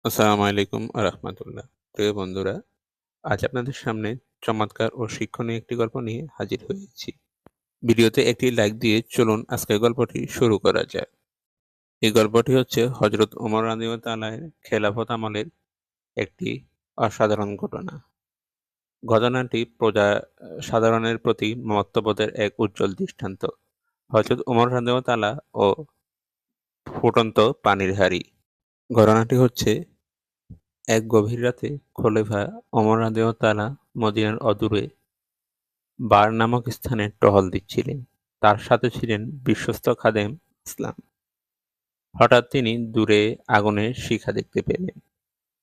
আসসালামু আলাইকুম রাহমাতুল্লাহ। প্রিয় বন্ধুরা, আজ আপনাদের সামনে চমৎকার ও শিক্ষণীয় একটি গল্প নিয়ে হাজির হয়েছি। ভিডিওতে একটি লাইক দিয়ে চলুন আজকের গল্পটি শুরু করা যাক। এই গল্পটি হচ্ছে হযরত ওমর রাদিয়াল্লাহু তাআলার খেলাফত আমলের একটি অসাধারণ ঘটনা। ঘটনাটি সাধারণের প্রতি মমত্ববোধের এক উজ্জ্বল দৃষ্টান্ত। হযরত ওমর রাদিয়াল্লাহু তাআলা ও ফুটন্ত পানির হাঁড়ি। ঘটনাটি হচ্ছে এক গভীর রাতে খলিফা ওমর রাদিয়াল্লাহু তাআলা মদীনার অদূরে বার নামক স্থানে টহল দিচ্ছিলেন। তার সাথে ছিলেন বিশ্বস্ত খাদেম ইসলাম। হঠাৎ তিনি দূরে আগুনের শিখা দেখতে পেলেন।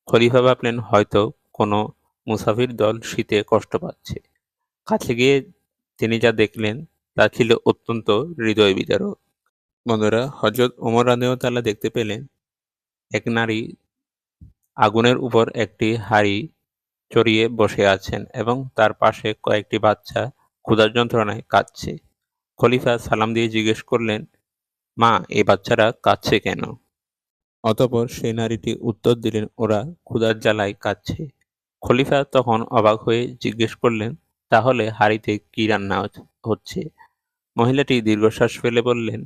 খলিফা ভাবলেন হয়তো কোনো মুসাফির দল শীতে কষ্ট পাচ্ছে। কাছে গিয়ে তিনি যা দেখলেন তা ছিল অত্যন্ত হৃদয় বিদারক। বন্ধুরা, হযরত ওমর রাদিয়াল্লাহু তাআলা দেখতে পেলেন এক নারী আগুনের উপর একটি হাঁড়ি চড়িয়ে বসে আছেন এবং তার পাশে কয়েকটি বাচ্চা ক্ষুধার যন্ত্রণায় কাঁদছে। খলিফা সালাম দিয়ে জিজ্ঞেস করলেন, মা, এই বাচ্চারা কাঁদছে কেন? অতঃপর সেই নারীটি উত্তর দিলেন, ওরা ক্ষুধার জ্বালায় কাঁদছে। খলিফা তখন অবাক হয়ে জিজ্ঞেস করলেন, তাহলে হাঁড়িতে কি রান্না হচ্ছে? মহিলাটি দীর্ঘশ্বাস ফেলে বললেন,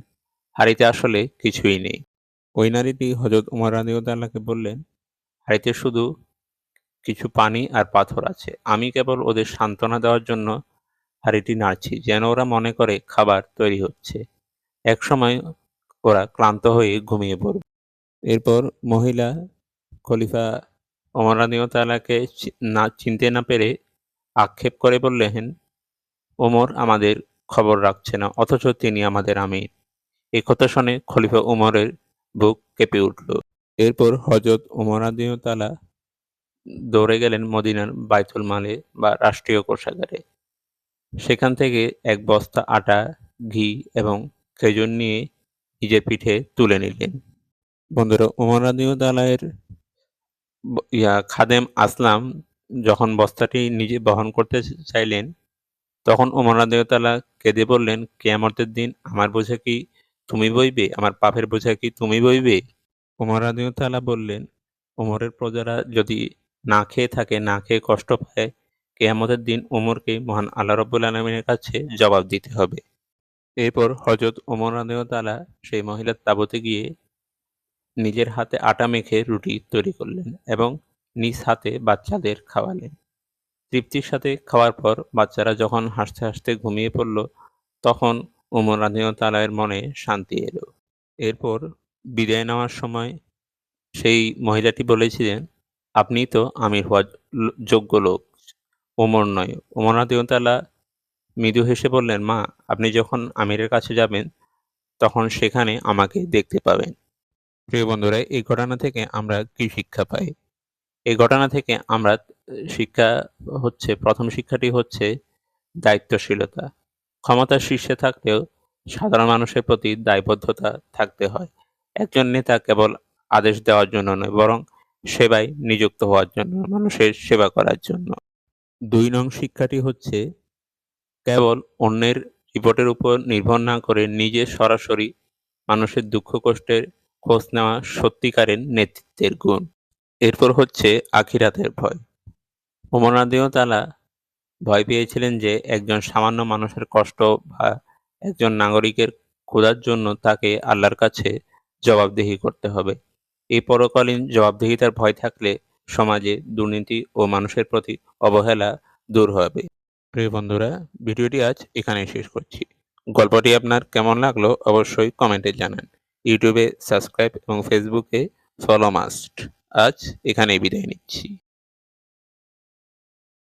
হাঁড়িতে আসলে কিছুই নেই। ওই নারীটি হযরত উমর রাদিয়াল্লাহু তাআলাকে বললেন, হাঁড়িতে শুধু কিছু পানি আর পাথর আছে। আমি কেবল ওদের সান্ত্বনা দেওয়ার জন্য হাঁড়িটি নাড়ছি, যেন ওরা মনে করে খাবার তৈরি হচ্ছে। একসময় ওরা ক্লান্ত হয়ে ঘুমিয়ে পড়বে। এরপর মহিলা খলিফা ওমর রাদিয়াল্লাহু তাআলাকে চিনতে না পেরে আক্ষেপ করে বললেন, ওমর আমাদের খবর রাখছে না, অথচ তিনি আমাদের আমির। এই কথা শুনে খলিফা উমরের বুক কেঁপে উঠল। এরপর হযরত ওমর রাদিয়াল্লাহু তাআলা দৌড়ে গেলেন মদিনার বায়তুল মালে বা রাষ্ট্রীয় কোষাগারে। সেখান থেকে এক বস্তা আটা, ঘি এবং খেজুর নিয়ে নিজের পিঠে তুলে নিলেন। বন্ধুরা, ওমর রাদিয়াল্লাহু তাআলা এর খাদেম আসলাম যখন বস্তাটি নিজে বহন করতে চাইলেন, তখন ওমর রাদিয়াল্লাহু তাআলা কেঁদে বললেন, কিয়ামতের দিন আমার বোঝা কি তুমি বইবে? আমার পাপের বোঝা কি তুমি বইবে? ওমর রাদিয়াল্লাহু তাআলা বললেন, ওমরের প্রজারা যদি না খেয়ে থাকে, না খেয়ে কষ্ট পায়, কিয়ামতের দিন ওমরকে মহান আল্লাহ রাব্বুল আলামিনের কাছে জবাব দিতে হবে। এরপর হযরত ওমর রাদিয়াল্লাহু তাআলা সেই মহিলার তাঁবুতে গিয়ে নিজের হাতে আটা মেখে রুটি তৈরি করলেন এবং নিজ হাতে বাচ্চাদের খাওয়ালেন। তৃপ্তির সাথে খাওয়ার পর বাচ্চারা যখন হাসতে হাসতে ঘুমিয়ে পড়ল, তখন ওমর রাদিয়াল্লাহু তাআলা এর মনে শান্তি এলো। এরপর বিদায় নেওয়ার সময় সেই মহিলাটি বলেছিলেন, আপনিই তো আমির হওয়ার যোগ্য লোক, ওমর নয়। ওমর রাদিয়াল্লাহু তাআলা মৃদু হেসে বললেন, মা, আপনি যখন আমিরের কাছে যাবেন তখন সেখানে আমাকে দেখতে পাবেন। প্রিয় বন্ধুরা, এই ঘটনা থেকে আমরা কি শিক্ষা পাই? এই ঘটনা থেকে আমরা শিক্ষা প্রথম শিক্ষাটি হচ্ছে দায়িত্বশীলতা। ক্ষমতার শীর্ষে থাকলেও সাধারণ মানুষের প্রতি দায়বদ্ধতা থাকতে হয়। একজন নেতা কেবল আদেশ দেওয়ার জন্য নয়, বরং সেবায় নিযুক্ত হওয়ার জন্য, মানুষের সেবা করার জন্য। ২ নং শিক্ষাটি হচ্ছে কেবল অন্যের রিপোর্টের উপর নির্ভর না করে নিজে সরাসরি মানুষের দুঃখ কষ্টের খোঁজ নেওয়া সত্যিকারের নেতৃত্বের গুণ। এরপর হচ্ছে আখিরাতের ভয়। ওমর রাদিয়াল্লাহু তাআলা ভয় পেয়েছিলেন যে একজন সামান্য মানুষের কষ্ট বা একজন নাগরিকের ক্ষুধার জন্য তাকে আল্লাহর কাছে জবাবদিহি করতে হবে। এই পরকালীন জবাবদিহিতার ভয় থাকলে সমাজে দুর্নীতি ও মানুষের প্রতি অবহেলা দূর হবে। প্রিয় বন্ধুরা, ভিডিওটি আজ এখানেই শেষ করছি। গল্পটি আপনার কেমন লাগলো অবশ্যই কমেন্টে জানান। ইউটিউবে সাবস্ক্রাইব এবং ফেসবুকে ফলো মাস্ট। আজ এখানেই বিদায় নিচ্ছি।